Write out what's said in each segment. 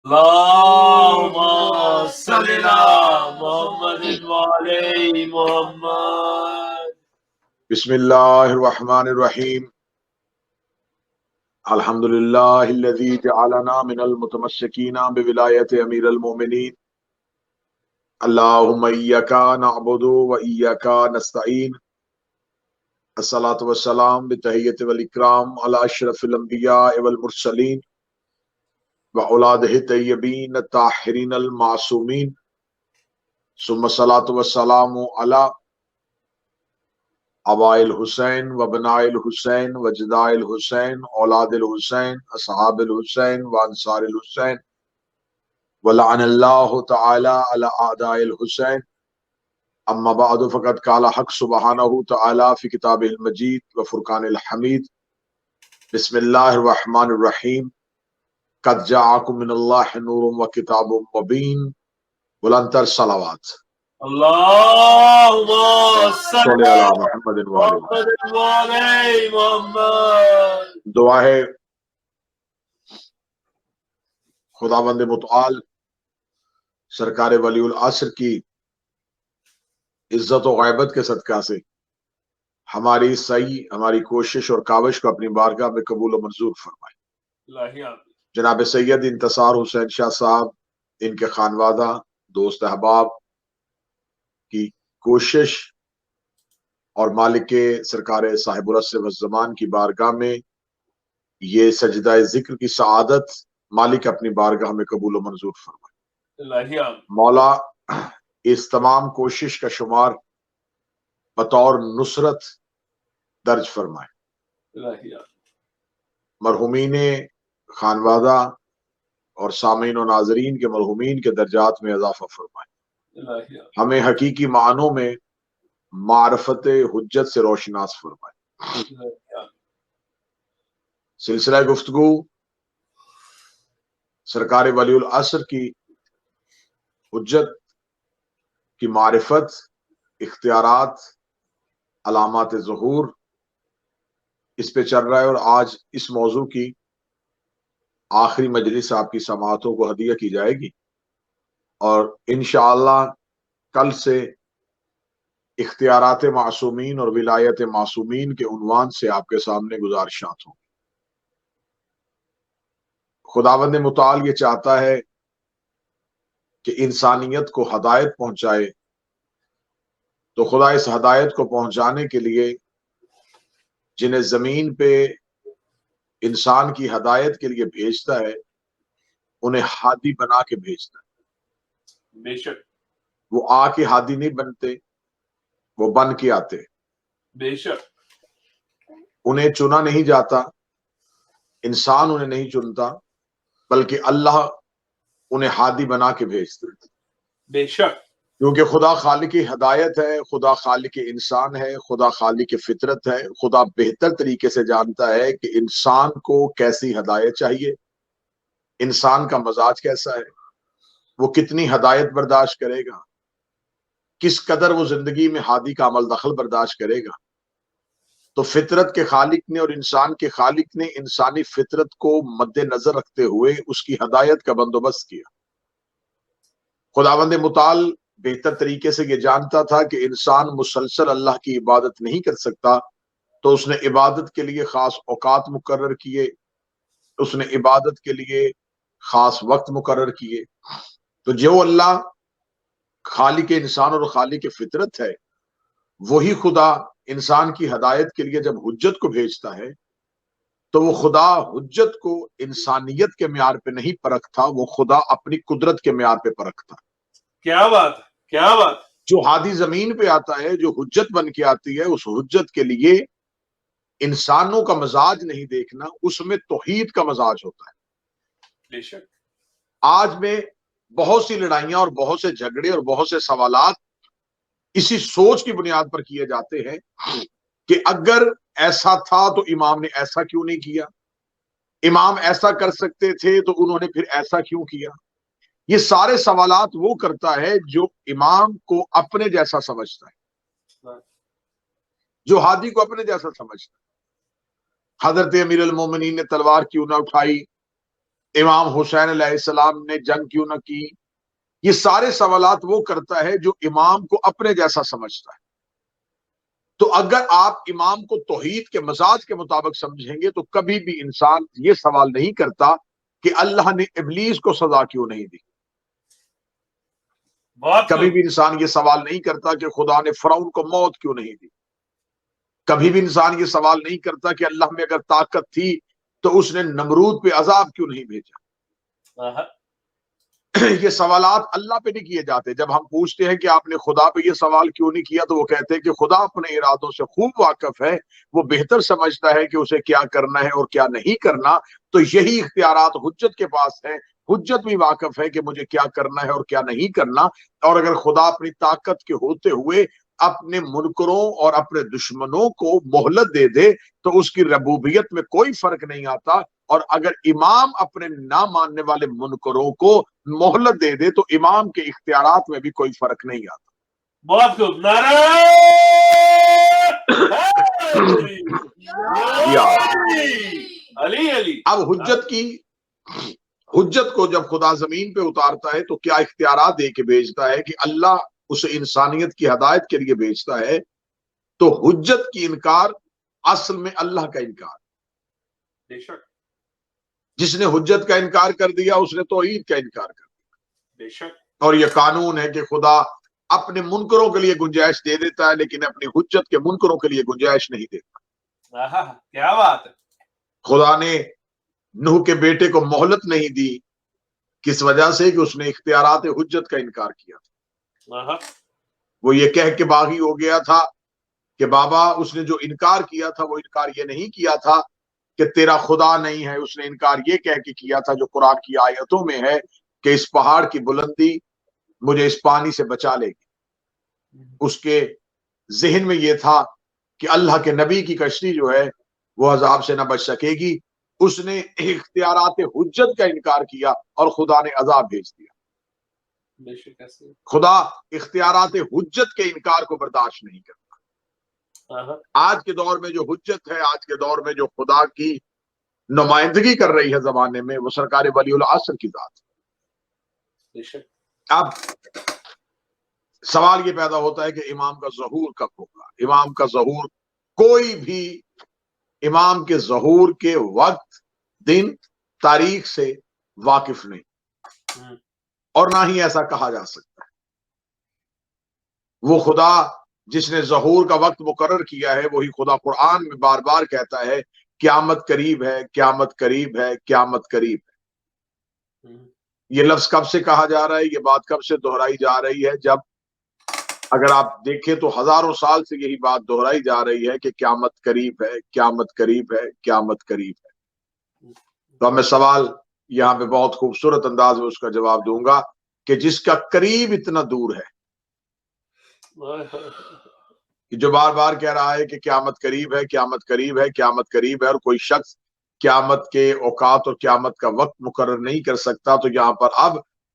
اللهم صل على محمد وعلى محمد. بسم اللہ الرحمن الرحیم. الحمدللہ الذی جعلنا من المتمسکین بولایت امیر المومنین. اللہم ایاک نعبد و ایاک نستعین. الصلاۃ والسلام بتحیۃ والاکرام علی اشرف الانبیاء والمرسلین واولادہ الطیبین الطاہرین المعصومین. ثم الصلاۃ والسلام علی اباء الحسین و بناء الحسین و جداء الحسین اولاد الحسین اصحاب الحسین و انصار الحسین ولعن اللہ تعالی علی اعداء الحسین. اما بعد فقد قال حق سبحانہ تعالی فی کتابہ المجید و فرقان الحمید. بسم اللہ الرحمن الرحیم. قد جاءکم من اللہ نور و کتاب مبین. بلندتر صلوات. اللهم صل صلی على علی محمد وعلی محمد وعلى محمد. دعا ہے خداوند متعال سرکار ولی العصر کی عزت و غیبت کے صدقہ سے ہماری سعی، ہماری کوشش اور کاوش کو اپنی بارگاہ میں قبول و منظور فرمائے. الہی آمین. جناب سید انتصار حسین شاہ صاحب، ان کے خانوادہ، دوست احباب کی کوشش اور مالک سرکار صاحب العصر والزمان کی بارگاہ میں یہ سجدہ ذکر کی سعادت مالک اپنی بارگاہ میں قبول و منظور فرمائے. الہی آمین. مولا اس تمام کوشش کا شمار بطور نصرت درج فرمائے. الہی آمین. مرحومین خانوادہ اور سامعین و ناظرین کے مرحومین کے درجات میں اضافہ فرمائے. الہی آمین. ہمیں حقیقی معنوں میں معرفت حجت سے روشناس فرمائے. الہی آمین. سلسلہ گفتگو سرکار ولی العصر کی حجت کی معرفت، اختیارات، علامات ظہور، اس پہ چل رہا ہے، اور آج اس موضوع کی آخری مجلس آپ کی سماعتوں کو ہدیہ کی جائے گی، اور انشاءاللہ کل سے اختیارات معصومین اور ولایت معصومین کے عنوان سے آپ کے سامنے گزارشات ہوں. خداوند متعال یہ چاہتا ہے کہ انسانیت کو ہدایت پہنچائے، تو خدا اس ہدایت کو پہنچانے کے لیے جنہیں زمین پہ انسان کی ہدایت کے لیے بھیجتا ہے انہیں ہادی بنا کے بھیجتا ہے. بے شک. وہ آ کے ہادی نہیں بنتے، وہ بن کے آتے. بے شک. انہیں چنا نہیں جاتا، انسان انہیں نہیں چنتا، بلکہ اللہ انہیں ہادی بنا کے بھیجتا ہے. بے شک. کیونکہ خدا خالق ہدایت ہے، خدا خالق انسان ہے، خدا خالق فطرت ہے. خدا بہتر طریقے سے جانتا ہے کہ انسان کو کیسی ہدایت چاہیے، انسان کا مزاج کیسا ہے، وہ کتنی ہدایت برداشت کرے گا، کس قدر وہ زندگی میں ہادی کا عمل دخل برداشت کرے گا. تو فطرت کے خالق نے اور انسان کے خالق نے انسانی فطرت کو مد نظر رکھتے ہوئے اس کی ہدایت کا بندوبست کیا. خداوند متعال بہتر طریقے سے یہ جانتا تھا کہ انسان مسلسل اللہ کی عبادت نہیں کر سکتا، تو اس نے عبادت کے لیے خاص اوقات مقرر کیے، اس نے عبادت کے لیے خاص وقت مقرر کیے. تو جو اللہ خالق انسان اور خالق فطرت ہے، وہی خدا انسان کی ہدایت کے لیے جب حجت کو بھیجتا ہے تو وہ خدا حجت کو انسانیت کے معیار پہ نہیں پرکھتا، وہ خدا اپنی قدرت کے معیار پہ پرکھتا. کیا بات ہے، کیا بات. جو ہادی زمین پہ آتا ہے، جو حجت بن کے آتی ہے، اس حجت کے لیے انسانوں کا مزاج نہیں دیکھنا، اس میں توحید کا مزاج ہوتا ہے. بے شک. آج میں بہت سی لڑائیاں اور بہت سے جھگڑے اور بہت سے سوالات اسی سوچ کی بنیاد پر کیے جاتے ہیں کہ اگر ایسا تھا تو امام نے ایسا کیوں نہیں کیا، امام ایسا کر سکتے تھے تو انہوں نے پھر ایسا کیوں کیا. یہ سارے سوالات وہ کرتا ہے جو امام کو اپنے جیسا سمجھتا ہے، جو ہادی کو اپنے جیسا سمجھتا ہے. حضرت امیر المومنین نے تلوار کیوں نہ اٹھائی، امام حسین علیہ السلام نے جنگ کیوں نہ کی؟ یہ سارے سوالات وہ کرتا ہے جو امام کو اپنے جیسا سمجھتا ہے۔ تو اگر آپ امام کو توحید کے مزاج کے مطابق سمجھیں گے تو کبھی بھی انسان یہ سوال نہیں کرتا کہ اللہ نے ابلیس کو سزا کیوں نہیں دی، کبھی بھی انسان یہ سوال نہیں کرتا کہ خدا نے فرعون کو موت کیوں نہیں دی، کبھی بھی انسان یہ سوال نہیں کرتا کہ اللہ میں اگر طاقت تھی تو اس نے نمرود پہ عذاب کیوں نہیں بھیجا۔ یہ سوالات اللہ پہ نہیں کیے جاتے۔ جب ہم پوچھتے ہیں کہ آپ نے خدا پہ یہ سوال کیوں نہیں کیا تو وہ کہتے ہیں کہ خدا اپنے ارادوں سے خوب واقف ہے، وہ بہتر سمجھتا ہے کہ اسے کیا کرنا ہے اور کیا نہیں کرنا، تو یہی اختیارات حجت کے پاس ہیں۔ حجت بھی واقف ہے کہ مجھے کیا کرنا ہے اور کیا نہیں کرنا، اور اگر خدا اپنی طاقت کے ہوتے ہوئے اپنے منکروں اور اپنے دشمنوں کو مہلت دے دے تو اس کی ربوبیت میں کوئی فرق نہیں آتا، اور اگر امام اپنے نہ ماننے والے منکروں کو مہلت دے دے تو امام کے اختیارات میں بھی کوئی فرق نہیں آتا۔ بہت خوب، نعرہ علی علی۔ اب حجت کو جب خدا زمین پہ اتارتا ہے تو کیا اختیارات دے کے بھیجتا ہے کہ اللہ اسے انسانیت کی ہدایت کے لیے بھیجتا ہے، تو حجت کی انکار اصل میں اللہ کا انکار۔ بے شک جس نے حجت کا انکار کر دیا اس نے توحید کا انکار کر دیا۔ بے شک۔ اور یہ قانون ہے کہ خدا اپنے منکروں کے لیے گنجائش دے دیتا ہے لیکن اپنی حجت کے منکروں کے لیے گنجائش نہیں دیتا۔ کیا بات ہے۔ خدا نے نوح کے بیٹے کو مہلت نہیں دی، کس وجہ سے؟ کہ اس نے اختیارات حجت کا انکار کیا تھا۔ وہ یہ کہہ کے باغی ہو گیا تھا کہ بابا، اس نے جو انکار کیا تھا وہ انکار یہ نہیں کیا تھا کہ تیرا خدا نہیں ہے، اس نے انکار یہ کہہ کے کیا تھا جو قرآن کی آیتوں میں ہے کہ اس پہاڑ کی بلندی مجھے اس پانی سے بچا لے گی۔ اس کے ذہن میں یہ تھا کہ اللہ کے نبی کی کشتی جو ہے وہ عذاب سے نہ بچ سکے گی۔ اس نے اختیارات حجت کا انکار کیا اور خدا نے عذاب بھیج دیا۔ خدا اختیارات حجت کے انکار کو برداشت نہیں کرتا۔ آج کے دور میں جو حجت ہے، آج کے دور میں جو خدا کی نمائندگی کر رہی ہے زمانے میں، وہ سرکار ولی العصر کی ذات ہے۔ اب سوال یہ پیدا ہوتا ہے کہ امام کا ظہور کب ہوگا؟ امام کا ظہور، کوئی بھی امام کے ظہور کے وقت، دن، تاریخ سے واقف نہیں، اور نہ ہی ایسا کہا جا سکتا ہے۔ وہ خدا جس نے ظہور کا وقت مقرر کیا ہے وہی خدا قرآن میں بار بار کہتا ہے قیامت قریب ہے، قیامت قریب ہے، قیامت قریب ہے۔ یہ لفظ کب سے کہا جا رہا ہے؟ یہ بات کب سے دہرائی جا رہی ہے؟ جب اگر آپ دیکھیں تو ہزاروں سال سے یہی بات دہرائی جا رہی ہے کہ قیامت قریب ہے، قیامت قریب ہے، قیامت قریب ہے۔ تو میں سوال یہاں پہ بہت خوبصورت انداز میں اس کا جواب دوں گا کہ جس کا قریب اتنا دور ہے، کہ جو بار بار کہہ رہا ہے کہ قیامت قریب ہے، قیامت قریب ہے، قیامت قریب ہے، اور کوئی شخص قیامت کے اوقات اور قیامت کا وقت مقرر نہیں کر سکتا، تو یہاں پر اب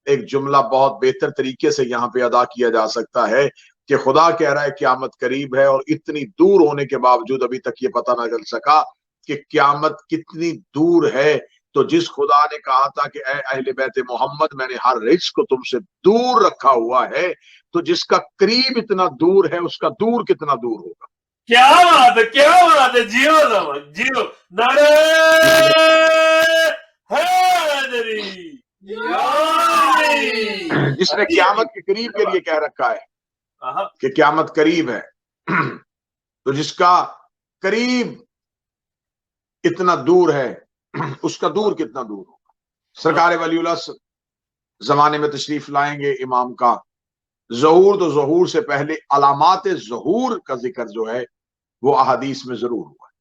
ایک جملہ بہت بہتر طریقے سے یہاں پہ ادا کیا جا سکتا ہے کہ خدا کہہ رہا ہے قیامت قریب ہے، اور اتنی دور ہونے کے باوجود ابھی تک یہ پتہ نہ چل سکا کہ قیامت کتنی دور ہے۔ تو جس خدا نے کہا تھا کہ اے اہل بیت محمد میں نے ہر رزق کو تم سے دور رکھا ہوا ہے، تو جس کا قریب اتنا دور ہے اس کا دور کتنا دور ہوگا؟ کیا بات ہے، کیا بات ہے، جیو زمان جیو، نعرہ حیدری۔ جس نے قیامت کے قریب کے لیے کہہ رکھا ہے کہ قیامت قریب ہے، تو جس کا قریب اتنا دور ہے اس کا دور کتنا دور ہوگا؟ سرکار ولی اللہ زمانے میں تشریف لائیں گے امام کا ظہور، تو ظہور سے پہلے علامات ظہور کا ذکر جو ہے وہ احادیث میں ضرور ہوا ہے۔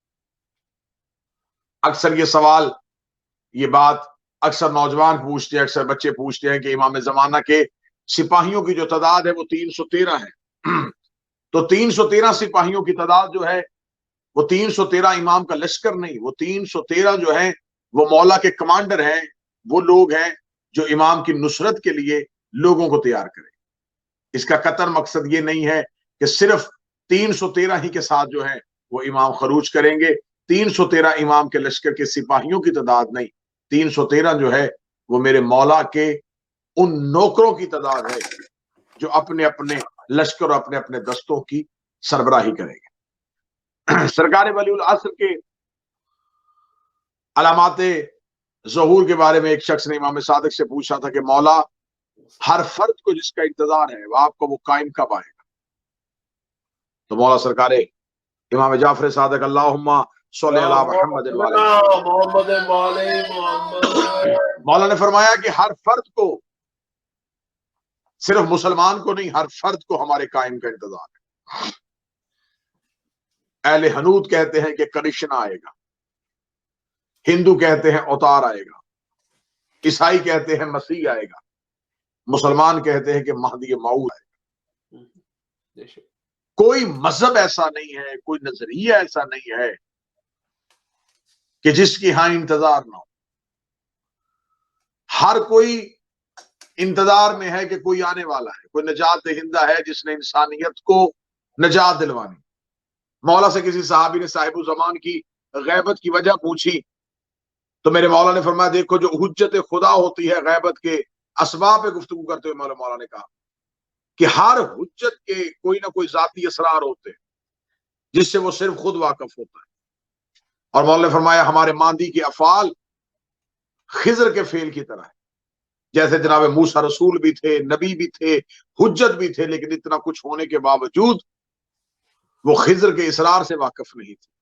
اکثر یہ سوال، یہ بات اکثر نوجوان پوچھتے ہیں، اکثر بچے پوچھتے ہیں کہ امام زمانہ کے سپاہیوں کی جو تعداد ہے وہ 313 ہے، تو 313 سپاہیوں کی تعداد جو ہے وہ 313 امام کا لشکر نہیں، وہ 313 جو ہیں وہ مولا کے کمانڈر ہیں، وہ لوگ ہیں جو امام کی نصرت کے لیے لوگوں کو تیار کریں۔ اس کا قطر مقصد یہ نہیں ہے کہ صرف 313 ہی کے ساتھ جو ہے وہ امام خروج کریں گے۔ 313 امام کے لشکر کے سپاہیوں کی تعداد نہیں، 313 جو ہے وہ میرے مولا کے ان نوکروں کی تعداد ہے جو اپنے اپنے لشکر اور اپنے اپنے دستوں کی سربراہی کریں گے۔ سرکار ولی العصر کے علامات ظہور کے بارے میں ایک شخص نے امام صادق سے پوچھا تھا کہ مولا ہر فرد کو جس کا انتظار ہے وہ آپ کو وہ قائم کب آئے گا؟ تو مولا سرکار امام جعفر صادق اللہم صلی اللہ محمد محمد محمد۔ مولا نے فرمایا کہ ہر فرد کو، صرف مسلمان کو نہیں، ہر فرد کو ہمارے قائم کا انتظار ہے۔ اہل حنود کہتے ہیں کہ کرشنا آئے گا، ہندو کہتے ہیں اوتار آئے گا، عیسائی کہتے ہیں مسیح آئے گا، مسلمان کہتے ہیں کہ مہدی موعود آئے گا۔ کوئی مذہب ایسا نہیں ہے، کوئی نظریہ ایسا نہیں ہے کہ جس کی ہاں انتظار نہ ہو۔ ہر کوئی انتظار میں ہے کہ کوئی آنے والا ہے، کوئی نجات دہندہ ہے جس نے انسانیت کو نجات دلوانی۔ مولا سے کسی صحابی نے صاحب الزمان کی غیبت کی وجہ پوچھی تو میرے مولا نے فرمایا دیکھو جو حجت خدا ہوتی ہے غیبت کے اسباب پہ گفتگو کرتے ہوئے مولا نے کہا کہ ہر حجت کے کوئی نہ کوئی ذاتی اسرار ہوتے ہیں جس سے وہ صرف خود واقف ہوتا ہے۔ اور مولا نے فرمایا ہمارے ماندی کے افعال خضر کے فعل کی طرح ہے، جیسے جناب موسیٰ رسول بھی تھے، نبی بھی تھے، حجت بھی تھے، لیکن اتنا کچھ ہونے کے باوجود وہ خضر کے اسرار سے واقف نہیں تھے۔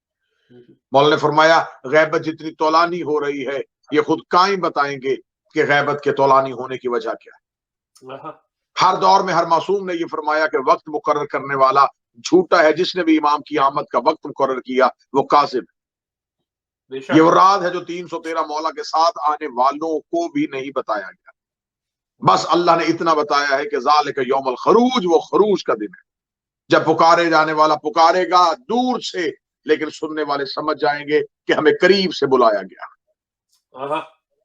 مولا نے فرمایا غیبت جتنی طولانی ہو رہی ہے یہ خود قائم بتائیں گے کہ غیبت کے طولانی ہونے کی وجہ کیا ہے۔ ہر دور میں ہر معصوم نے یہ فرمایا کہ وقت مقرر کرنے والا جھوٹا ہے، جس نے بھی امام کی آمد کا وقت مقرر کیا وہ کاذب ہے۔ یہ وہ راز ہے جو 313 مولا کے ساتھ آنے والوں کو بھی نہیں بتایا گیا، بس اللہ نے اتنا بتایا ہے کہ ذالک یوم الخروج، وہ خروج کا دن ہے جب پکارے جانے والا پکارے گا دور سے، لیکن سننے والے سمجھ جائیں گے کہ ہمیں قریب سے بلایا گیا۔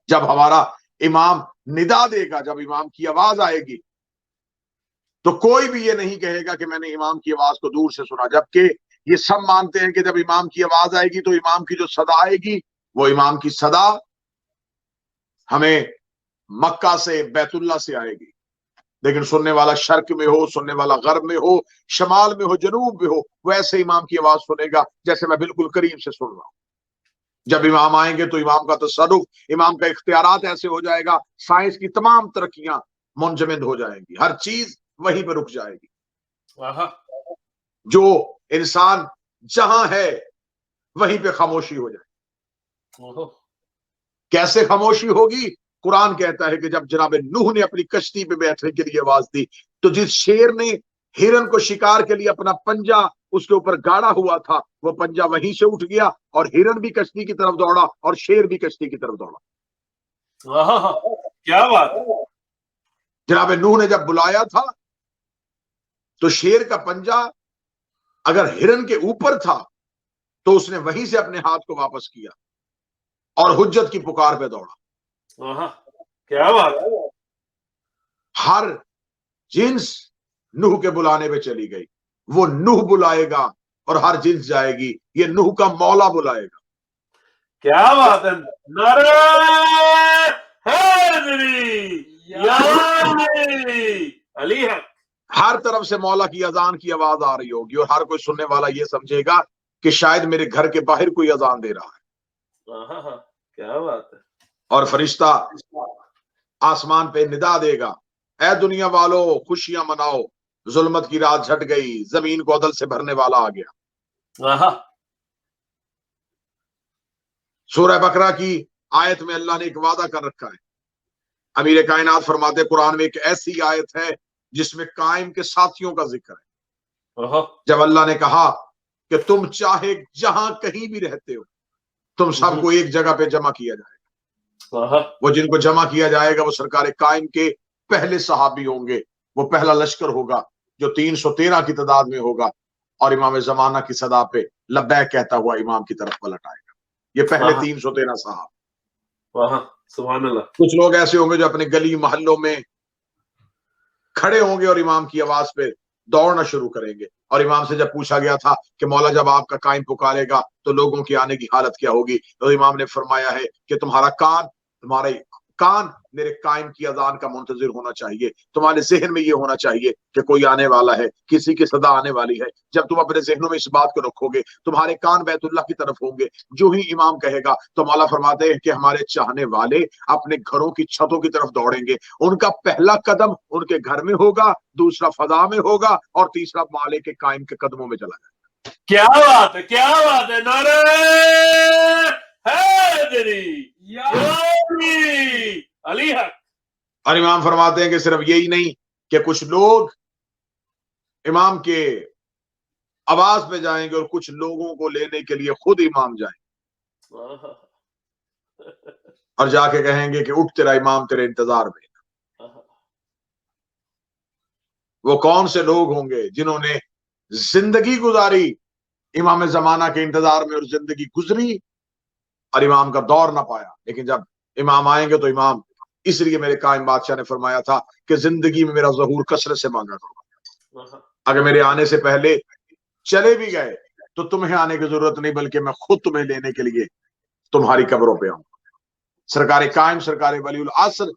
جب ہمارا امام ندا دے گا، جب امام کی آواز آئے گی تو کوئی بھی یہ نہیں کہے گا کہ میں نے امام کی آواز کو دور سے سنا، جبکہ یہ سب مانتے ہیں کہ جب امام کی آواز آئے گی تو امام کی جو صدا آئے گی وہ امام کی صدا ہمیں مکہ سے بیت اللہ سے آئے گی، لیکن سننے والا شرق میں ہو، سننے والا غرب میں ہو، شمال میں ہو، جنوب میں ہو، وہ ایسے امام کی آواز سنے گا جیسے میں بالکل قریب سے سن رہا ہوں۔ جب امام آئیں گے تو امام کا تصرف، امام کا اختیارات ایسے ہو جائے گا، سائنس کی تمام ترقیاں منجمد ہو جائیں گی، ہر چیز وہیں پہ رک جائے گی۔ جو انسان جہاں ہے وہیں پہ خاموشی ہو جائے۔ کیسے خاموشی ہوگی؟ قرآن کہتا ہے کہ جب جناب نوح نے اپنی کشتی پہ بیٹھنے کے لیے آواز دی تو جس شیر نے ہرن کو شکار کے لیے اپنا پنجہ اس کے اوپر گاڑا ہوا تھا وہ پنجہ وہیں سے اٹھ گیا اور ہرن بھی کشتی کی طرف دوڑا اور شیر بھی کشتی کی طرف دوڑا۔ کیا بات! جناب نوح نے جب بلایا تھا تو شیر کا پنجہ اگر ہرن کے اوپر تھا تو اس نے وہیں سے اپنے ہاتھ کو واپس کیا اور حجت کی پکار پہ دوڑا۔ کیا بات! ہر جنس نوح کے بلانے پہ چلی گئی، وہ نوح بلائے گا اور ہر جنس جائے گی، یہ نوح کا مولا بلائے گا۔ کیا بات ہے! نعرہ حیدری یا علی ہے۔ ہر طرف سے مولا کی اذان کی آواز آ رہی ہوگی اور ہر کوئی سننے والا یہ سمجھے گا کہ شاید میرے گھر کے باہر کوئی اذان دے رہا ہے۔ کیا بات ہے! اور فرشتہ آسمان پہ ندا دے گا، اے دنیا والو خوشیاں مناؤ، ظلمت کی رات جھٹ گئی، زمین کو عدل سے بھرنے والا آ گیا۔ سورہ بقرہ کی آیت میں اللہ نے ایک وعدہ کر رکھا ہے۔ امیر کائنات فرماتے قرآن میں ایک ایسی آیت ہے جس میں قائم کے ساتھیوں کا ذکر ہے۔ جب اللہ نے کہا کہ تم چاہے جہاں کہیں بھی رہتے ہو تم سب کو ایک جگہ پہ جمع کیا جائے گا، وہ جن کو جمع کیا جائے گا وہ سرکار قائم کے پہلے صحابی ہوں گے، وہ پہلا لشکر ہوگا جو 313 کی تعداد میں ہوگا اور امام زمانہ کی صدا پہ لبیک کہتا ہوا امام کی طرف پلٹ آئے گا۔ یہ پہلے 313 صحابہ۔ سبحان اللہ۔ کچھ لوگ ایسے ہوں گے جو اپنے گلی محلوں میں کھڑے ہوں گے اور امام کی آواز پہ دوڑنا شروع کریں گے، اور امام سے جب پوچھا گیا تھا کہ مولا جب آپ کا قائم پکارے گا تو لوگوں کی آنے کی حالت کیا ہوگی، تو امام نے فرمایا ہے کہ تمہارا کان تمہارے کان میرے قائم کی اذان کا منتظر ہونا چاہیے، تمہارے ذہن میں یہ ہونا چاہیے کہ کوئی آنے والا ہے، کسی کی صدا آنے والی ہے۔ جب تم اپنے ذہنوں میں اس بات کو رکھو گے، تمہارے کان بیت اللہ کی طرف ہوں گے۔ جو ہی امام کہے گا تو مولا فرماتے ہیں کہ ہمارے چاہنے والے اپنے گھروں کی چھتوں کی طرف دوڑیں گے، ان کا پہلا قدم ان کے گھر میں ہوگا، دوسرا فضا میں ہوگا، اور تیسرا مالک کے قائم کے قدموں میں چلا جائے گا۔ کیا بات ہے، کیا بات ہے، نعرہ حیدری یا علی حق۔ اور امام فرماتے ہیں کہ صرف یہی نہیں کہ کچھ لوگ امام کے آواز پہ جائیں گے اور کچھ لوگوں کو لینے کے لیے خود امام جائیں گے اور جا کے کہیں گے کہ اٹھ تیرا امام تیرے انتظار میں۔ وہ کون سے لوگ ہوں گے جنہوں نے زندگی گزاری امام زمانہ کے انتظار میں، اور زندگی گزری اور امام کا دور نہ پایا، لیکن جب امام آئیں گے تو امام، اس لیے میرے قائم بادشاہ نے فرمایا تھا کہ زندگی میں میرا ظہور کثرت سے مانگا کرو، اگر میرے آنے سے پہلے چلے بھی گئے تو تمہیں آنے کی ضرورت نہیں، بلکہ میں خود تمہیں لینے کے لیے تمہاری قبروں پہ آؤں۔ سرکار قائم، سرکار ولی العصر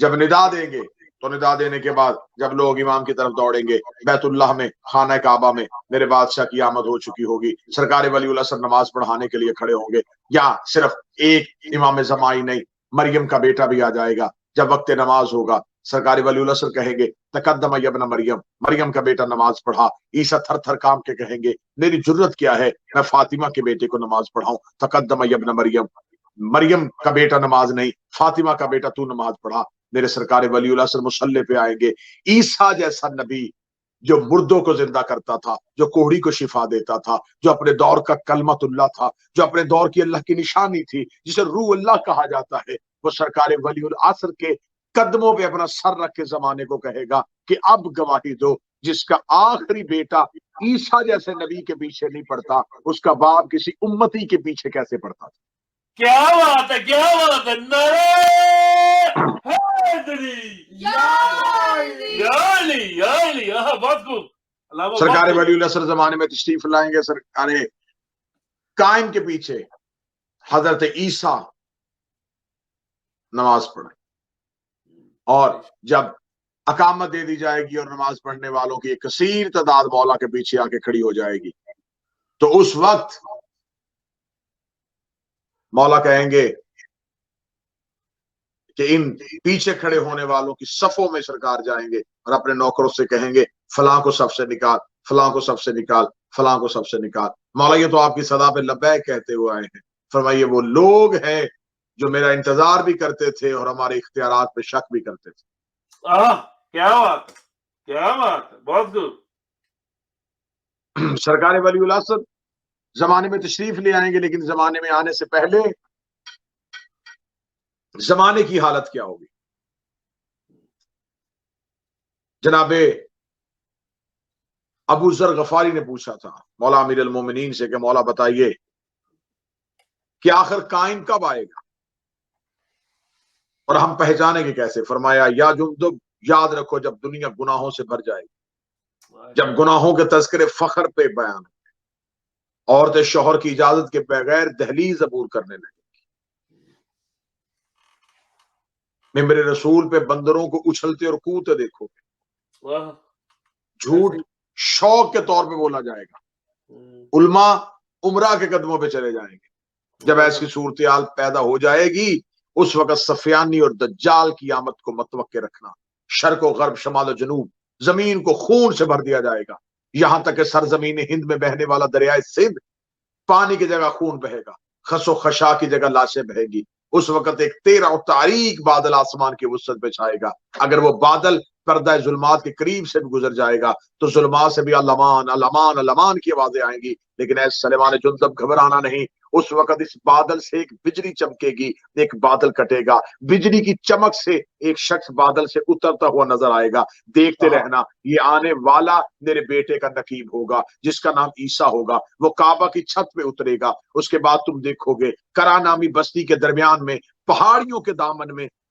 جب ندا دیں گے تو ندا دینے کے بعد جب لوگ امام کی طرف دوڑیں گے، بیت اللہ میں، خانہ کعبہ میں میرے بادشاہ کی آمد ہو چکی ہوگی، سرکار ولی العصر نماز پڑھانے کے لیے کھڑے ہوں گے۔ یا صرف ایک امام زمانی نہیں، مریم کا بیٹا بھی آ جائے گا۔ جب وقت نماز ہوگا سرکار ولی العصر کہیں گے تقدم ابن مریم، مریم کا بیٹا نماز پڑھا۔ عیسیٰ تھر تھر کام کے کہیں گے میری جرت کیا ہے میں فاطمہ کے بیٹے کو نماز پڑھاؤں، تقدم ابن مریم، مریم کا بیٹا نماز نہیں، فاطمہ کا بیٹا تو نماز پڑھا۔ میرے سرکار ولی العصر مصلی پہ آئیں گے۔ عیسیٰ جیسا نبی جو مردوں کو زندہ کرتا تھا، جو کوہڑی کو شفا دیتا تھا، جو اپنے دور کا کلمت اللہ تھا، جو اپنے دور کی اللہ کی نشانی تھی، جسے روح اللہ کہا جاتا ہے، وہ سرکار ولی العصر کے قدموں پہ اپنا سر رکھ کے زمانے کو کہے گا کہ اب گواہی دو، جس کا آخری بیٹا عیسیٰ جیسے نبی کے پیچھے نہیں پڑتا، اس کا باپ کسی امتی کے پیچھے کیسے پڑتا تھا۔ کیا بات ہے، کیا بات ہے، نعرہ حیدری یا علی، بہت خوب۔ سرکار ولی العصر زمانے میں تشریف لائیں گے، سرکار قائم کے پیچھے حضرت عیسیٰ نماز پڑھیں، اور جب اقامت دے دی جائے گی اور نماز پڑھنے والوں کی ایک کثیر تعداد مولا کے پیچھے آ کے کھڑی ہو جائے گی، تو اس وقت مولا کہیں گے کہ ان پیچھے کھڑے ہونے والوں کی صفوں میں سرکار جائیں گے اور اپنے نوکروں سے کہیں گے فلاں کو سب سے نکال، فلاں کو سب سے نکال، فلاں کو سب سے نکال۔ مولا یہ تو آپ کی صدا پہ لبیک کہتے ہوئے آئے ہیں۔ فرمائیے وہ لوگ ہیں جو میرا انتظار بھی کرتے تھے اور ہمارے اختیارات پہ شک بھی کرتے تھے۔ کیا بات، کیا بات، بہت خوب۔ سرکار ولی العصر زمانے میں تشریف لے آئیں گے، لیکن زمانے میں آنے سے پہلے زمانے کی حالت کیا ہوگی؟ جناب ابو ذر غفاری نے پوچھا تھا مولا امیر المومنین سے کہ مولا بتائیے کہ آخر قائم کب آئے گا اور ہم پہچانیں گے کیسے؟ فرمایا یا جندب، یاد رکھو جب دنیا گناہوں سے بھر جائے گی، جب گناہوں کے تذکرے فخر پہ بیان ہوں، عورتیں شوہر کی اجازت کے بغیر دہلیز عبور کرنے لگیں، ممبر رسول پہ بندروں کو اچھلتے اور کودتے دیکھو گے، جھوٹ شوق کے طور پہ بولا جائے گا، علماء عمرہ کے قدموں پہ چلے جائیں گے۔ جب ایسی صورتحال پیدا ہو جائے گی اس وقت سفیانی اور دجال کی آمد کو متوقع رکھنا۔ شرق و غرب، شمال و جنوب، زمین کو خون سے بھر دیا جائے گا، یہاں تک کہ سرزمین ہند میں بہنے والا دریائے سندھ پانی کی جگہ خون بہے گا، خس و خشا کی جگہ لاشیں بہے گی۔ اس وقت ایک 13 و تاریک بادل آسمان کی وسعت پہ چھائے گا، اگر وہ بادل پردہ ظلمات کے قریب سے بھی گزر جائے گا تو ظلمات سے بھی الامان الامان الامان کی آوازیں آئیں گی، لیکن اے سلیمان جندب گھبرانا نہیں، اس وقت اس بادل سے ایک بجلی چمکے گی، ایک بادل کٹے گا، بجلی کی چمک سے ایک شخص بادل سے اترتا ہوا نظر آئے گا۔ دیکھتے رہنا، یہ آنے والا میرے بیٹے کا نقیب ہوگا جس کا نام عیسیٰ ہوگا، وہ کعبہ کی چھت پہ اترے گا۔ اس کے بعد تم دیکھو گے کرا نامی بستی کے درمیان میں، پہاڑیوں کے دامن میں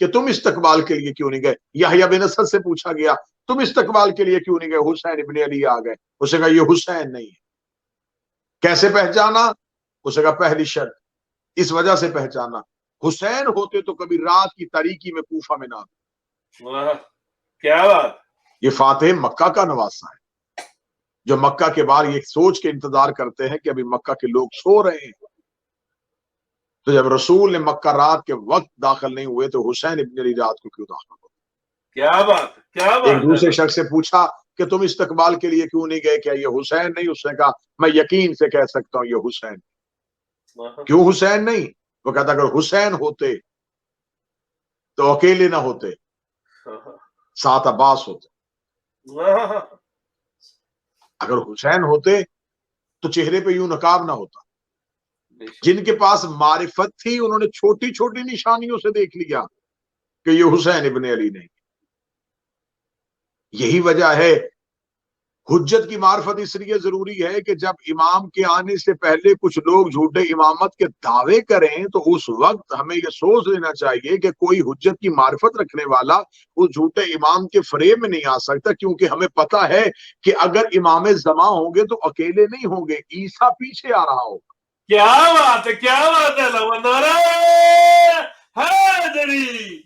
کہ تم استقبال کے لیے کیوں نہیں گئے؟ یحییٰ بن اسد سے پوچھا گیا تم استقبال کے لیے کیوں نہیں گئے؟ حسین ابن علی آ گئے، اس نے کہا یہ حسین نہیں ہے۔ کیسے پہچانا؟ اس نے کہا پہلی شرط اس وجہ سے پہچانا، حسین ہوتے تو کبھی رات کی تاریکی میں کوفہ میں نہ آتے۔ کیا بات! یہ فاتح مکہ کا نواسہ ہے، جو مکہ کے بعد یہ سوچ کے انتظار کرتے ہیں کہ ابھی مکہ کے لوگ سو رہے ہیں، تو جب رسول نے مکہ رات کے وقت داخل نہیں ہوئے تو حسین ابن علی رات کو کیوں داخل ہو؟ کیا بات، کیا بات! ایک دوسرے شخص سے پوچھا کہ تم استقبال کے لیے کیوں نہیں گئے؟ کیا یہ حسین نہیں؟ اس نے کہا میں یقین سے کہہ سکتا ہوں یہ حسین۔ کیوں حسین نہیں؟ وہ کہتا اگر حسین ہوتے تو اکیلے نہ ہوتے، ساتھ عباس ہوتے۔ اگر حسین ہوتے تو چہرے پہ یوں نقاب نہ ہوتا۔ جن کے پاس معرفت تھی انہوں نے چھوٹی چھوٹی نشانیوں سے دیکھ لیا کہ یہ حسین ابن علی نہیں۔ یہی وجہ ہے حجت کی معرفت اس لیے ضروری ہے کہ جب امام کے آنے سے پہلے کچھ لوگ جھوٹے امامت کے دعوے کریں تو اس وقت ہمیں یہ سوچ لینا چاہیے کہ کوئی حجت کی معرفت رکھنے والا اس جھوٹے امام کے فریب میں نہیں آ سکتا، کیونکہ ہمیں پتا ہے کہ اگر امام زمان ہوں گے تو اکیلے نہیں ہوں گے، عیسیٰ پیچھے آ رہا ہوگا۔ کیا بات ہے، کیا بات ہے! نعرہ حیدری!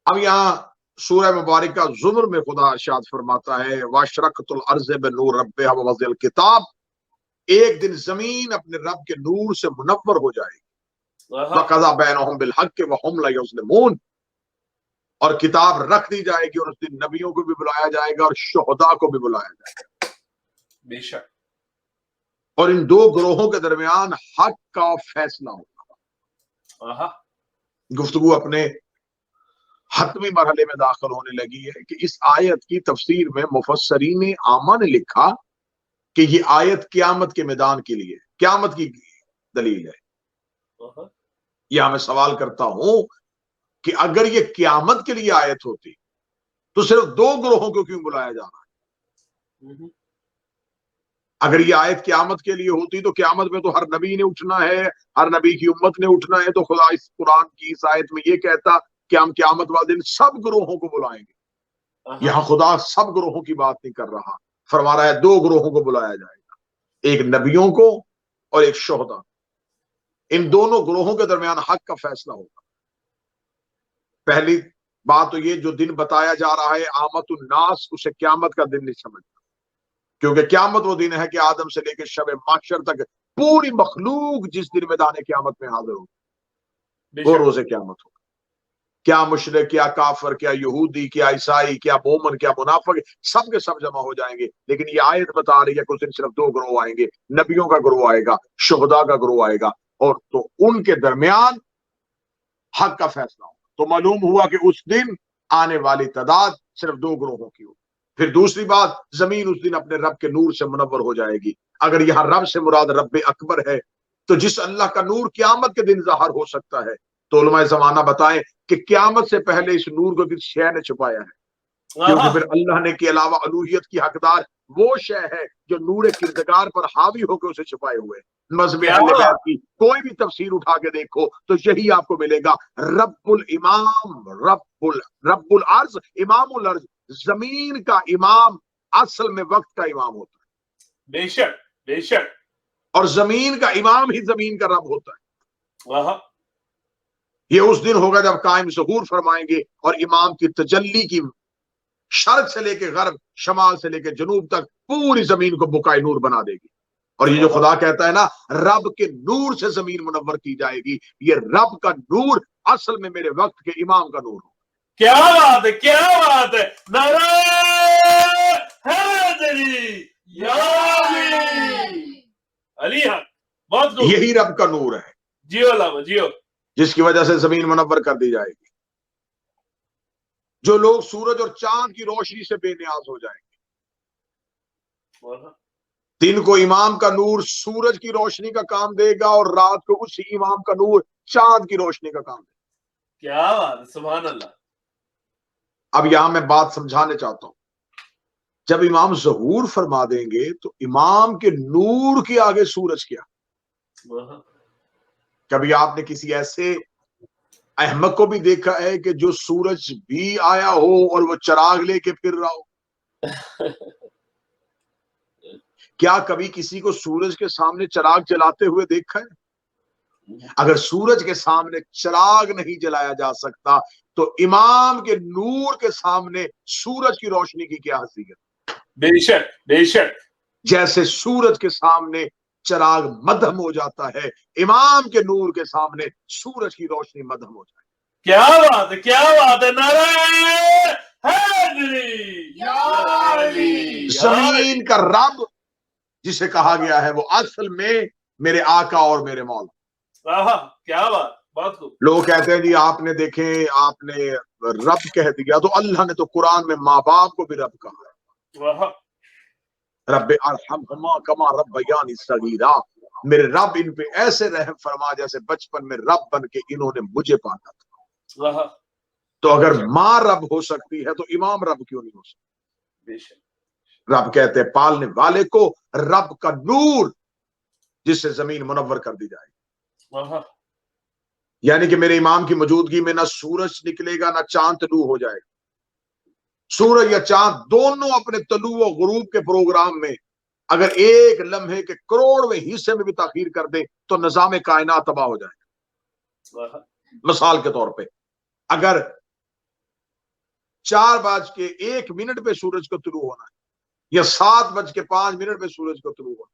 اب یہاں سورہ مبارکہ زمر میں خدا ارشاد فرماتا ہے وَأَشْرَقَتِ الْأَرْضُ بِنُورِ رَبِّهَا وَوَضِعَ الْكِتَابَ، ایک دن زمین اپنے رب کے نور سے منور ہو جائے گی، وَقَضَىٰ بَيْنَهُم بِالْحَقِّ وَهُمْ لَا يُظْلِمُونَ، اور کتاب رکھ دی جائے گی، اور اس دن نبیوں کو بھی بلایا جائے گا اور شہداء کو بھی بلایا جائے گا۔ بے شک۔ اور ان دو گروہوں کے درمیان حق کا فیصلہ ہوگا۔ گفتگو اپنے حتمی مرحلے میں داخل ہونے لگی ہے کہ اس آیت کی تفسیر میں مفسرین عامہ نے لکھا کہ یہ آیت قیامت کے میدان کے لیے، قیامت کی دلیل ہے۔ یہاں میں سوال کرتا ہوں کہ اگر یہ قیامت کے لیے آیت ہوتی تو صرف دو گروہوں کو کیوں بلایا جا رہا ہے؟ اگر یہ آیت قیامت کے لیے ہوتی تو قیامت میں تو ہر نبی نے اٹھنا ہے، ہر نبی کی امت نے اٹھنا ہے، تو خدا اس قرآن کی اس آیت میں یہ کہتا کہ ہم قیامت والے دن سب گروہوں کو بلائیں گے۔ یہاں خدا سب گروہوں کی بات نہیں کر رہا، فرما رہا ہے دو گروہوں کو بلایا جائے گا، ایک نبیوں کو اور ایک شہداء۔ ان دونوں گروہوں کے درمیان حق کا فیصلہ ہوگا۔ پہلی بات تو یہ جو دن بتایا جا رہا ہے آمت الناس، اسے قیامت کا دن نہیں سمجھتا، کیونکہ قیامت وہ دن ہے کہ آدم سے لے کے شب محشر تک پوری مخلوق جس دن میدان قیامت میں حاضر ہوگی، وہ روز قیامت ہوگا۔ کیا مشرک، کیا کافر، کیا یہودی، کیا عیسائی، کیا مومن، کیا منافق، سب کے سب جمع ہو جائیں گے، لیکن یہ آیت بتا رہی ہے کہ اس دن صرف دو گروہ آئیں گے، نبیوں کا گروہ آئے گا، شہداء کا گروہ آئے گا، اور تو ان کے درمیان حق کا فیصلہ ہوگا۔ تو معلوم ہوا کہ اس دن آنے والی تعداد صرف دو گروہوں کی ہوگی۔ پھر دوسری بات، زمین اس دن اپنے رب کے نور سے منور ہو جائے گی۔ اگر یہاں رب سے مراد رب اکبر ہے تو جس اللہ کا نور قیامت کے دن ظاہر ہو سکتا ہے، تو علماء زمانہ بتائیں کہ قیامت سے پہلے اس نور کو کس شے نے چھپایا ہے؟ کیونکہ پھر اللہ نے کے علاوہ الوہیت کی حقدار وہ شے ہے جو نور کردگار پر حاوی ہو کے اسے چھپائے ہوئے۔ مذہب اہل بیت کی کوئی بھی تفسیر اٹھا کے دیکھو تو یہی آپ کو ملے گا، رب الامام، رب الارض، امام الارض، زمین کا امام اصل میں وقت کا امام ہوتا ہے۔ بے شک، بے شک۔ اور زمین کا امام ہی زمین کا رب ہوتا ہے۔ یہ اس دن ہوگا جب قائم ظہور فرمائیں گے اور امام کی تجلی کی شرق سے لے کے غرب، شمال سے لے کے جنوب تک پوری زمین کو بقائے نور بنا دے گی۔ اور یہ جو خدا کہتا ہے نا رب کے نور سے زمین منور کی جائے گی، یہ رب کا نور اصل میں میرے وقت کے امام کا نور ہو۔ کیا بات ہے، کیا بات ہے! نعرہ حیدری یا علی حق! بہت خوب، یہی رب کا نور ہے جیو علامہ جیو، جس کی وجہ سے زمین منور کر دی جائے گی۔ جو لوگ سورج اور چاند کی روشنی سے بے نیاز ہو جائیں گے، دن کو امام کا نور سورج کی روشنی کا کام دے گا اور رات کو اسی امام کا نور چاند کی روشنی کا کام دے گا۔ کیا بات ہے، سبحان اللہ! اب یہاں میں بات سمجھانے چاہتا ہوں، جب امام ظہور فرما دیں گے تو امام کے نور کے آگے سورج کیا؟ کبھی آپ نے کسی ایسے احمق کو بھی دیکھا ہے کہ جو سورج بھی آیا ہو اور وہ چراغ لے کے پھر رہا ہو؟ کیا کبھی کسی کو سورج کے سامنے چراغ جلاتے ہوئے دیکھا ہے؟ اگر سورج کے سامنے چراغ نہیں جلایا جا سکتا تو امام کے نور کے سامنے سورج کی روشنی کی کیا حیثیت؟ بے شک بے شک. جیسے سورج کے سامنے چراغ مدھم ہو جاتا ہے، امام کے نور کے سامنے سورج کی روشنی مدھم ہو جائے. کیا بات ہے، کیا بات ہے. نعرہ حیدری یا علی. زمین کا رب جسے کہا گیا ہے وہ اصل میں میرے آقا اور میرے مولا. کیا بات، بہت خوب. لوگ کہتے ہیں جی آپ نے دیکھیں آپ نے رب کہہ دیا، تو اللہ نے تو قرآن میں ماں باپ کو بھی رب کہا ہے. رب ارحمہما کما ربیانی صغیرا، میرے رب ان پہ ایسے رحم فرما جیسے بچپن میں رب بن کے انہوں نے مجھے پالا تھا. تو اگر ماں رب ہو سکتی ہے تو امام رب کیوں نہیں ہو سکتا؟ رب کہتے ہیں پالنے والے کو رب کا نور جس سے زمین منور کر دی جائے. یعنی کہ میرے امام کی موجودگی میں نہ سورج نکلے گا نہ چاند طلوع ہو جائے گا. سورج یا چاند دونوں اپنے طلوع و غروب کے پروگرام میں اگر ایک لمحے کے کروڑویں حصے میں بھی تاخیر کر دیں تو نظام کائنات تباہ ہو جائے گا. مثال کے طور پہ اگر 4:01 پہ سورج کو طلوع ہونا ہے یا 7:05 پہ سورج کو طلوع ہونا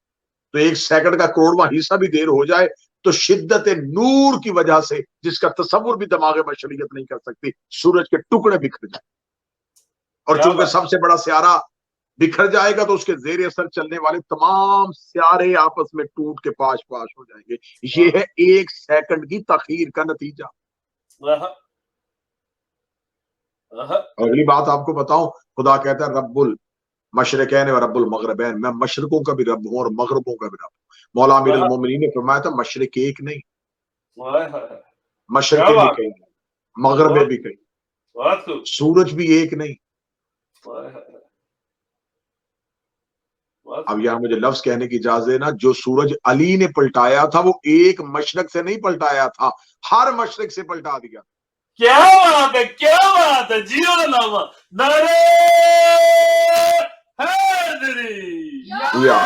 تو 1 سیکنڈ کا کروڑواں حصہ بھی دیر ہو جائے تو شدت نور کی وجہ سے جس کا تصور بھی دماغ بشریت نہیں کر سکتی سورج کے ٹکڑے بکھر جائیں. اور چونکہ سب سے بڑا سیارہ بکھر جائے گا تو اس کے زیر اثر چلنے والے تمام سیارے آپس میں ٹوٹ کے پاش پاش ہو جائیں گے. یہ ہے 1 سیکنڈ کی تاخیر کا نتیجہ. اگلی بات آپ کو بتاؤں، خدا کہتا ہے رب المشرقین و رب المغربین، میں مشرقوں کا بھی رب ہوں اور مغربوں کا بھی رب ہوں. مولا امیر المومنین نے فرمایا تھا مشرق ایک نہیں، مشرق بھی کہیں مغرب بھی کہیں، سورج بھی ایک نہیں. اب یہاں مجھے لفظ کہنے کی اجازت ہے نا، جو سورج علی نے پلٹایا تھا وہ ایک مشرق سے نہیں پلٹایا تھا، ہر مشرق سے پلٹا دیا. کیا بات ہے، کیا بات ہے. جیو علامہ نعرہ حیدری یا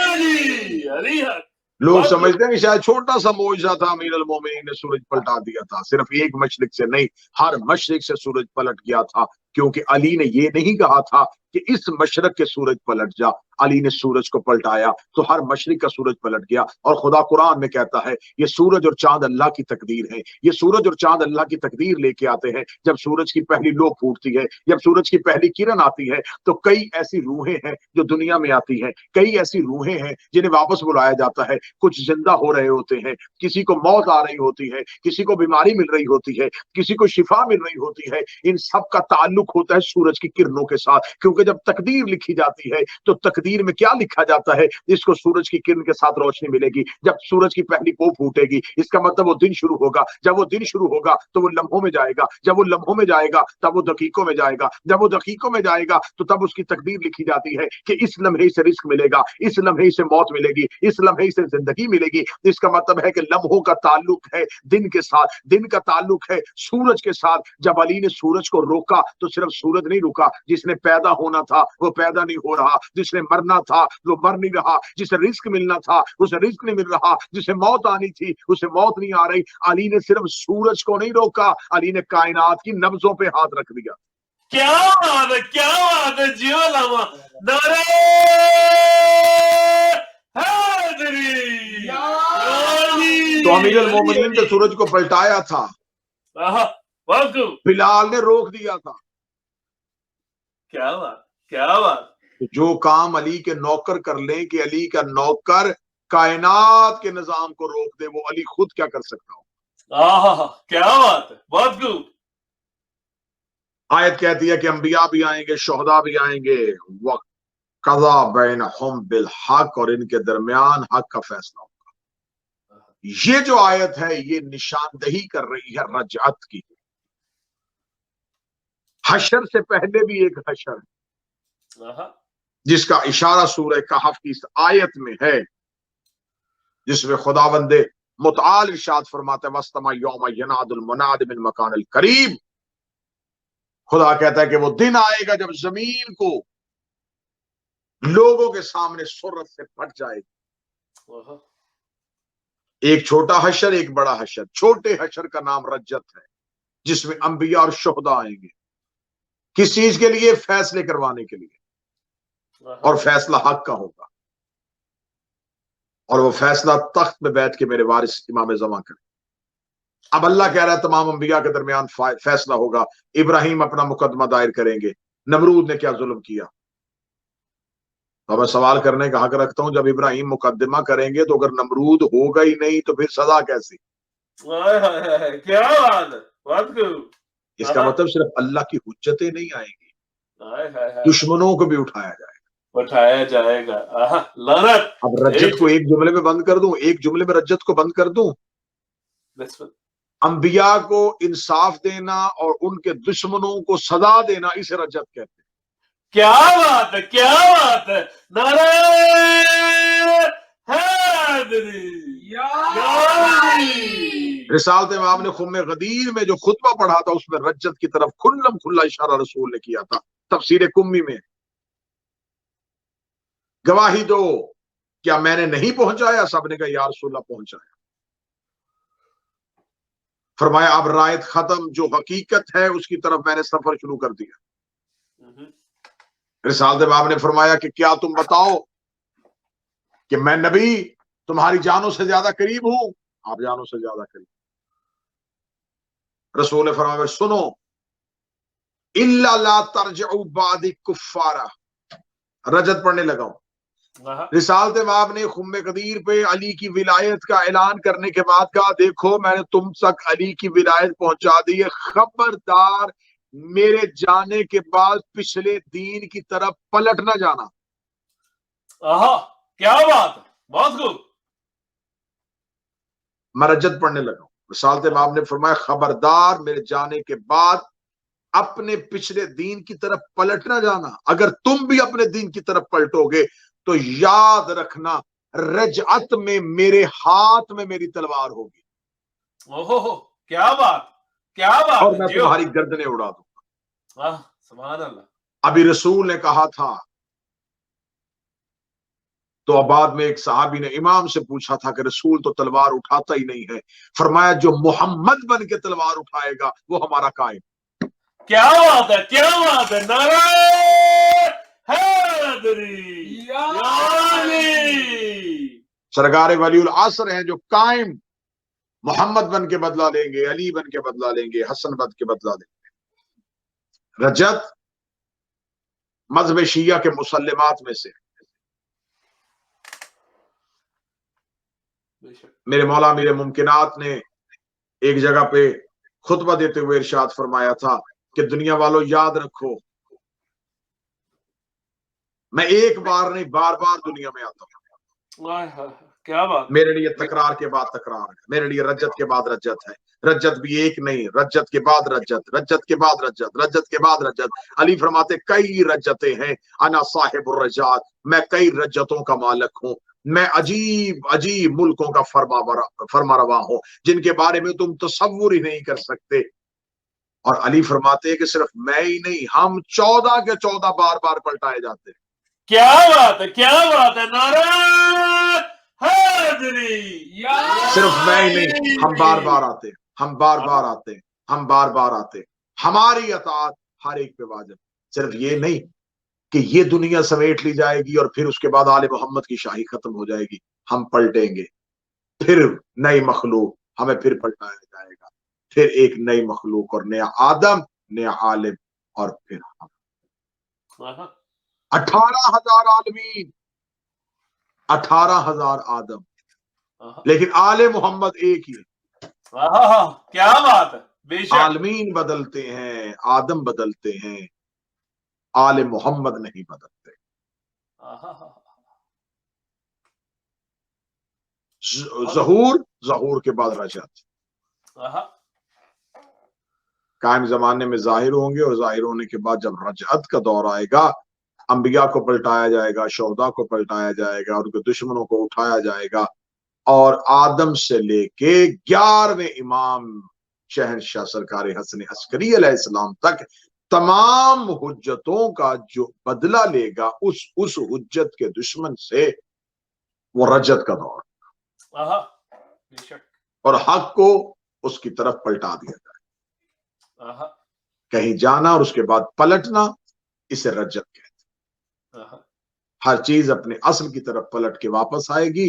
علی. علی حق. لوگ سمجھتے ہیں کہ شاید چھوٹا سا معجزہ تھا، امیر المومنین نے سورج پلٹا دیا تھا. صرف ایک مشرق سے نہیں، ہر مشرق سے سورج پلٹ گیا تھا، کیونکہ علی نے یہ نہیں کہا تھا کہ اس مشرق کے سورج پلٹ جا. علی نے سورج کو پلٹایا تو ہر مشرق کا سورج پلٹ گیا. اور خدا قرآن میں کہتا ہے یہ سورج اور چاند اللہ کی تقدیر ہے. یہ سورج اور چاند اللہ کی تقدیر لے کے آتے ہیں. جب سورج کی پہلی لو پھوٹتی ہے، جب سورج کی پہلی کرن آتی ہے تو کئی ایسی روحیں ہیں جو دنیا میں آتی ہیں، کئی ایسی روحیں ہیں جنہیں واپس بلایا جاتا ہے. کچھ زندہ ہو رہے ہوتے ہیں، کسی کو موت آ رہی ہوتی ہے، کسی کو بیماری مل رہی ہوتی ہے، کسی کو شفا مل رہی ہوتی ہے. ان سب کا تعلق ہوتا ہے سورج کی کرنوں کے ساتھ، کیونکہ جب تقدیر لکھی جاتی ہے تو تقدیر میں کیا لکھا جاتا ہے؟ اس کو سورج کی کرن کے ساتھ روشنی ملے گی. جب سورج کی پہلی پو پھوٹے گی اس کا مطلب وہ دن شروع ہوگا. جب وہ دن شروع ہوگا تو وہ لمحوں میں جائے گا. جب وہ لمحوں میں جائے گا تب وہ دقیقوں میں جائے گا. جب وہ دقیقوں میں جائے گا تو تب اس کی تقدیر لکھی جاتی ہے کہ اس لمحے سے رزق ملے گا، اس لمحے سے موت ملے گی، اس لمحے سے زندگی ملے گی. اس کا مطلب ہے کہ لمحوں کا تعلق ہے دن کے ساتھ، دن کا تعلق ہے سورج کے ساتھ. جب علی نے سورج کو روکا تو صرف سورج نہیں رکا، جس نے پیدا ہونا تھا وہ پیدا نہیں ہو رہا، جس نے مرنا تھا وہ مر نہیں رہا، جسے رزق ملنا تھا اسے رزق نہیں مل رہا، جسے موت آنی تھی اسے موت نہیں آ رہی. علی نے صرف سورج کو نہیں روکا، علی نے کائنات کی نبضوں پہ ہاتھ رکھ دیا. کیا بات ہے، کیا بات ہے. جیو علامہ نعرہ حیدری یا علی. تو امیر المومنین نے سورج کو پلٹایا تھا، بلال نے روک دیا تھا. کیا بات، کیا بات. جو کام علی کے نوکر کر لیں کہ علی کا نوکر کائنات کے نظام کو روک دے، وہ علی خود کیا کر سکتا ہو؟ کیا بات ہے، بہت خوب. آیت کہتی ہے کہ انبیاء بھی آئیں گے، شہداء بھی آئیں گے، وَقَضَى بَيْنَهُمْ بِالْحَقِّ، اور ان کے درمیان حق کا فیصلہ ہوگا. یہ جو آیت ہے یہ نشاندہی کر رہی ہے رجعت کی. حشر سے پہلے بھی ایک حشر ہے جس کا اشارہ سورہ کہف کی اس آیت میں ہے، جس میں خداوند متعال ارشاد فرماتا ہے وَاسْتَمَعْ يَوْمَ يَنَادُ الْمُنَادِ مِنْ مَكَانِ الْقَرِيبِ، خدا کہتا ہے کہ وہ دن آئے گا جب زمین کو لوگوں کے سامنے سرت سے پھٹ جائے گی، ایک چھوٹا حشر ایک بڑا حشر۔ چھوٹے حشر کا نام رجت ہے، جس میں انبیاء اور شہداء آئیں گے، کس چیز کے لیے؟ فیصلے کروانے کے لیے، اور فیصلہ حق کا ہوگا، اور وہ فیصلہ تخت میں بیٹھ کے میرے وارث امام زمان کرے۔ اب اللہ کہہ رہا ہے تمام انبیاء کے درمیان فیصلہ ہوگا، ابراہیم اپنا مقدمہ دائر کریں گے، نمرود نے کیا ظلم کیا۔ تو میں سوال کرنے کا حق رکھتا ہوں، جب ابراہیم مقدمہ کریں گے تو اگر نمرود ہوگا ہی نہیں تو پھر سزا کیسی؟ کیا بات ہے، بات کرو۔ اس کا مطلب صرف اللہ کی حجتیں نہیں آئیں گی، دشمنوں کو بھی اٹھایا جائے گا۔ لعنت۔ اب رجت کو ایک جملے میں بند کر دوں، ایک جملے میں رجت کو بند کر دوں، انبیاء کو انصاف دینا اور ان کے دشمنوں کو سزا دینا، اسے رجت کہتے ہیں۔ کیا بات ہے، کیا بات ہے، نعرہ حیدری یا علی۔ رسالت امام نے خم غدیر میں جو خطبہ پڑھا تھا اس میں رجت کی طرف کھلم کھلا اشارہ رسول نے کیا تھا۔ تفسیر کمی میں گواہی دو، کیا میں نے نہیں پہنچایا؟ سب نے کہا یا رسول اللہ پہنچایا۔ فرمایا اب رایت ختم، جو حقیقت ہے اس کی طرف میں نے سفر شروع کر دیا۔ رسالت امام نے فرمایا کہ کیا تم بتاؤ کہ میں نبی تمہاری جانوں سے زیادہ قریب ہوں؟ آپ جانوں سے زیادہ قریب۔ رسول نے فرمایا سنو، الا لا ترجعوا بعد کفارا، رجت پڑھنے لگا ہوں۔ رسالت امام نے خم قدیر پہ علی کی ولایت کا اعلان کرنے کے بعد کہا دیکھو میں نے تم تک علی کی ولایت پہنچا دی ہے، خبردار میرے جانے کے بعد پچھلے دین کی طرف پلٹ نہ جانا۔ کیا بات ہے، بہت خوب۔ میں رجت پڑھنے لگا ہوں۔ رسالت امام نے فرمایا خبردار میرے جانے کے بعد اپنے پچھلے دین کی طرف پلٹ نہ جانا، اگر تم بھی اپنے دین کی طرف پلٹو گے تو یاد رکھنا رجعت میں میرے ہاتھ میں میری تلوار ہوگی۔ کیا بات، کیا بات، اور میں تمہاری گردنیں اڑا دوں گا۔ سبحان اللہ۔ ابھی رسول نے کہا تھا تو اب بعد میں ایک صحابی نے امام سے پوچھا تھا کہ رسول تو تلوار اٹھاتا ہی نہیں ہے، فرمایا جو محمد بن کے تلوار اٹھائے گا وہ ہمارا قائم۔ کیا بات ہے، کیا بات ہے، نعرہ حیدری یا علی۔ سرکار ولی العصر ہیں جو قائم محمد بن کے بدلہ لیں گے، علی بن کے بدلہ لیں گے، حسن بن کے بدلہ لیں گے۔ رجت مذہب شیعہ کے مسلمات میں سے میرے مولا امیر ممکنات نے ایک جگہ پہ خطبہ دیتے ہوئے ارشاد فرمایا تھا کہ دنیا والوں یاد رکھو میں ایک بار نہیں بار بار دنیا میں آتا ہوں۔ کیا بات، میرے لیے تکرار کے بعد تکرار ہے، میرے لیے رجت کے بعد رجت ہے، رجت بھی ایک نہیں، رجت کے بعد رجت، رجت کے بعد رجت، رجت کے بعد رجت۔ علی فرماتے کئی رجتیں ہیں، انا صاحب الرجات، میں کئی رجتوں کا مالک ہوں، میں عجیب عجیب ملکوں کا فرما روا ہوں جن کے بارے میں تم تصور ہی نہیں کر سکتے۔ اور علی فرماتے ہیں کہ صرف میں ہی نہیں، ہم 14 کے 14 بار بار پلٹائے جاتے ہیں۔ کیا بات ہے، کیا بات ہے، نعرہ حیدری یا علی۔ صرف میں ہی نہیں، ہم بار بار آتے، ہم بار بار آتے، ہم بار بار آتے، ہماری اطاعت ہر ایک پہ واجب۔ صرف یہ نہیں کہ یہ دنیا سمیٹ لی جائے گی اور پھر اس کے بعد آل محمد کی شاہی ختم ہو جائے گی، ہم پلٹیں گے، پھر نئی مخلوق، ہمیں پھر پلٹایا جائے گا، پھر ایک نئی مخلوق اور نیا آدم، نیا عالم، اور پھر ہم 18,000 عالمین، 18,000 آدم، لیکن آل محمد ایک ہی ہے۔ کیا بات ہے، بے شک۔ عالمین بدلتے ہیں، آدم بدلتے ہیں، آل محمد نہیں بدلتے۔ ظہور کے بعد رجعت، قائم زمانے میں ظاہر ہوں گے، اور ظاہر ہونے کے بعد جب رجعت کا دور آئے گا انبیاء کو پلٹایا جائے گا، شہداء کو پلٹایا جائے گا، ان کے دشمنوں کو اٹھایا جائے گا، اور آدم سے لے کے 11ویں امام شہنشاہ سرکار حسن عسکری علیہ السلام تک تمام حجتوں کا جو بدلہ لے گا اس حجت کے دشمن سے وہ رجت کا دور، بے شک، اور حق کو اس کی طرف پلٹا دیا جائے، کہیں جانا اور اس کے بعد پلٹنا، اسے رجت کہتے ہیں۔ ہر چیز اپنے اصل کی طرف پلٹ کے واپس آئے گی،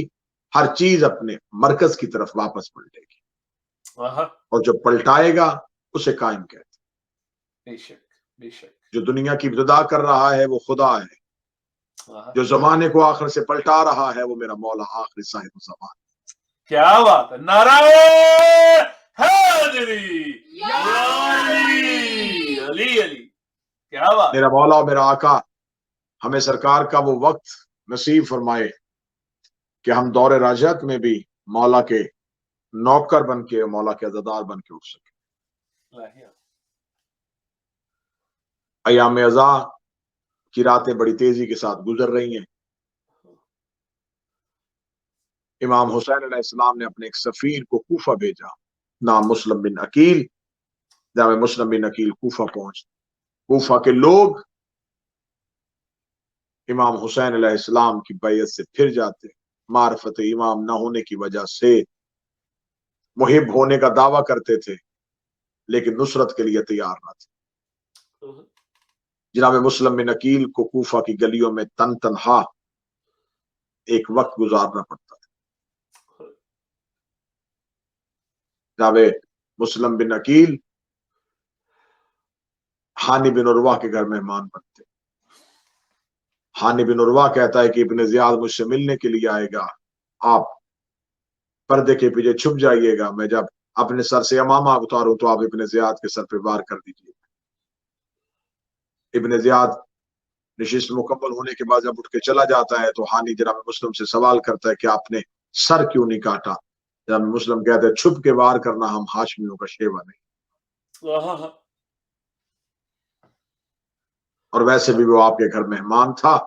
ہر چیز اپنے مرکز کی طرف واپس پلٹے گی، اور جو پلٹائے گا اسے قائم کہتے ہیں۔ بے شک، بے شک، جو دنیا کی ابتدا کر رہا ہے وہ خدا ہے، جو زمانے کو آخر سے پلٹا رہا ہے وہ میرا مولا آخری صاحب زمان۔ کیا بات ہے، نعرہ حیدری یا علی، علی علی، کیا بات۔ میرا مولا اور میرا آقا ہمیں سرکار کا وہ وقت نصیب فرمائے کہ ہم دور راجت میں بھی مولا کے نوکر بن کے، مولا کے عزادار بن کے اٹھ سکے۔ ایام ازا کی راتیں بڑی تیزی کے ساتھ گزر رہی ہیں۔ امام حسین علیہ السلام نے اپنے ایک سفیر کو کوفہ بھیجا، نام مسلم بن عقیل۔ جب مسلم بن عقیل کوفہ پہنچ، کوفہ کے لوگ امام حسین علیہ السلام کی بیعت سے پھر جاتے، معرفت امام نہ ہونے کی وجہ سے محب ہونے کا دعویٰ کرتے تھے لیکن نصرت کے لیے تیار نہ تھے۔ جناب مسلم بن عقیل کو کوفہ کی گلیوں میں تنہا ایک وقت گزارنا پڑتا تھا۔ جناب مسلم بن عقیل ہانی بن عروہ کے گھر مہمان بنتے۔ ہانی بن عروہ کہتا ہے کہ ابن زیاد مجھ سے ملنے کے لیے آئے گا، آپ پردے کے پیچھے چھپ جائیے گا، میں جب اپنے سر سے امامہ اتاروں تو آپ ابن زیاد کے سر پہ وار کر دیجیے۔ ابن زیاد نشست مکمل ہونے کے بعد جب اٹھ کے چلا جاتا ہے تو ہانی جناب مسلم سے سوال کرتا ہے کہ آپ نے سر کیوں نہیں کاٹا؟ جناب مسلم کہتے ہیں چھپ کے وار کرنا ہم ہاشمیوں کا شیوا نہیں، اور ویسے بھی وہ آپ کے گھر مہمان تھا،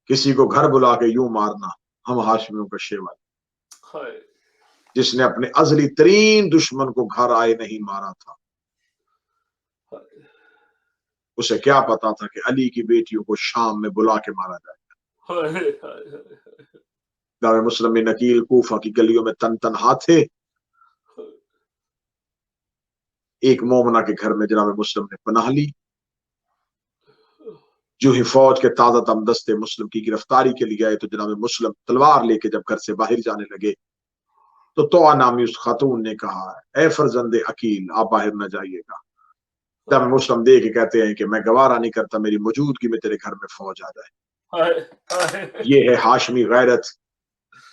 کسی کو گھر بلا کے یوں مارنا ہم ہاشمیوں کا شیوا نہیں۔ جس نے اپنے ازلی ترین دشمن کو گھر آئے نہیں مارا تھا، اسے کیا پتا تھا کہ علی کی بیٹیوں کو شام میں بلا کے مارا جائے گا۔ جناب مسلم بن عقیل کوفہ کی گلیوں میں تنہا تھے۔ ایک مومنہ کے گھر میں جناب مسلم نے پناہ لی۔ جو ہی فوج کے تازہ دم دستے مسلم کی گرفتاری کے لیے آئے تو جناب مسلم تلوار لے کے جب گھر سے باہر جانے لگے تو توآ نامی اس خاتون نے کہا، اے فرزند عقیل آپ باہر نہ جائیے گا۔ جب مسلم دے کے کہتے ہیں کہ میں گوارا نہیں کرتا میری موجودگی میں تیرے گھر میں فوج آ جائے۔ یہ ہے ہاشمی غیرت،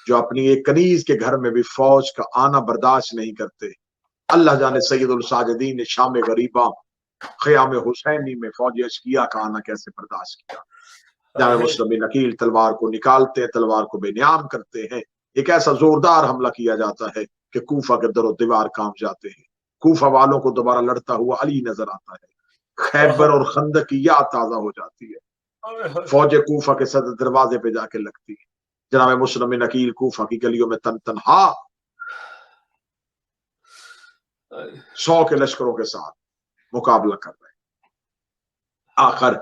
جو اپنی ایک کنیز کے گھر میں بھی فوج کا آنا برداشت نہیں کرتے۔ اللہ جانے سید الساجدین نے شام غریبہ خیام حسینی میں فوج اشقیہ کا آنا کیسے برداشت کیا۔ جامع مسلم بن عقیل تلوار کو نکالتے ہیں، تلوار کو بے نیام کرتے ہیں۔ ایک ایسا زوردار حملہ کیا جاتا ہے کہ کوفہ کے در و دیوار کانپ جاتے ہیں۔ کوفہ والوں کو دوبارہ لڑتا ہوا علی نظر آتا ہے۔ خیبر اور خندق کی یاد تازہ ہو جاتی ہے۔ فوج کوفہ کے صدر دروازے پہ جا کے لگتی ہے۔ جناب مسلم بن عقیل کوفہ کی گلیوں میں تنہا 100 کے لشکروں کے ساتھ مقابلہ کر رہے ہیں۔ آخر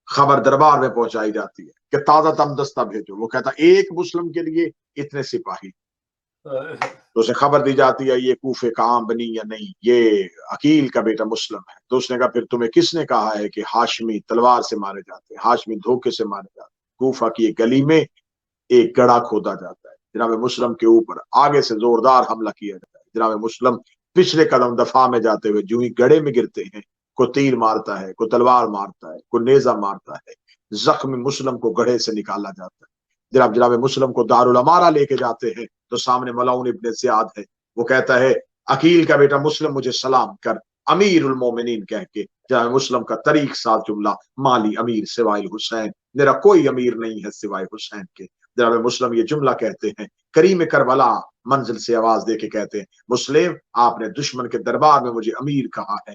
خبر دربار میں پہنچائی جاتی ہے کہ تازہ تم دستہ بھیجو۔ وہ کہتا ایک مسلم کے لیے اتنے سپاہی۔ تو اسے خبر دی جاتی ہے یہ کوفے کا عام بنی یا نہیں، یہ عقیل کا بیٹا مسلم ہے۔ تو اس نے کہا پھر تمہیں کس نے کہا ہے کہ ہاشمی تلوار سے مارے جاتے ہیں، ہاشمی دھوکے سے مارے جاتے ہیں؟ کوفہ کی ایک گلی میں ایک گڑھا کھودا جاتا ہے، جناب مسلم کے اوپر آگے سے زوردار حملہ کیا جاتا ہے۔ جناب مسلم پچھلے قدم دفاع میں جاتے ہوئے جو ہی گڑھے میں گرتے ہیں، کوئی تیر مارتا ہے، کوئی تلوار مارتا ہے، کوئی نیزہ مارتا ہے، زخم مسلم کو گڑھے سے نکالا جاتا ہے۔ جناب مسلم کو دارالعمارہ لے کے جاتے ہیں تو سامنے ملعون ابن زیاد ہے، وہ کہتا ہے عقیل کا بیٹا مسلم مجھے سلام کر امیر المومنین کہہ کے۔ جناب مسلم کا طریق ساتھ جملہ، مالی امیر سوائے حسین، میرا کوئی امیر نہیں ہے سوائے حسین کے۔ جناب مسلم یہ جملہ کہتے ہیں، کریم کربلا منزل سے آواز دے کے کہتے ہیں مسلم آپ نے دشمن کے دربار میں مجھے امیر کہا ہے،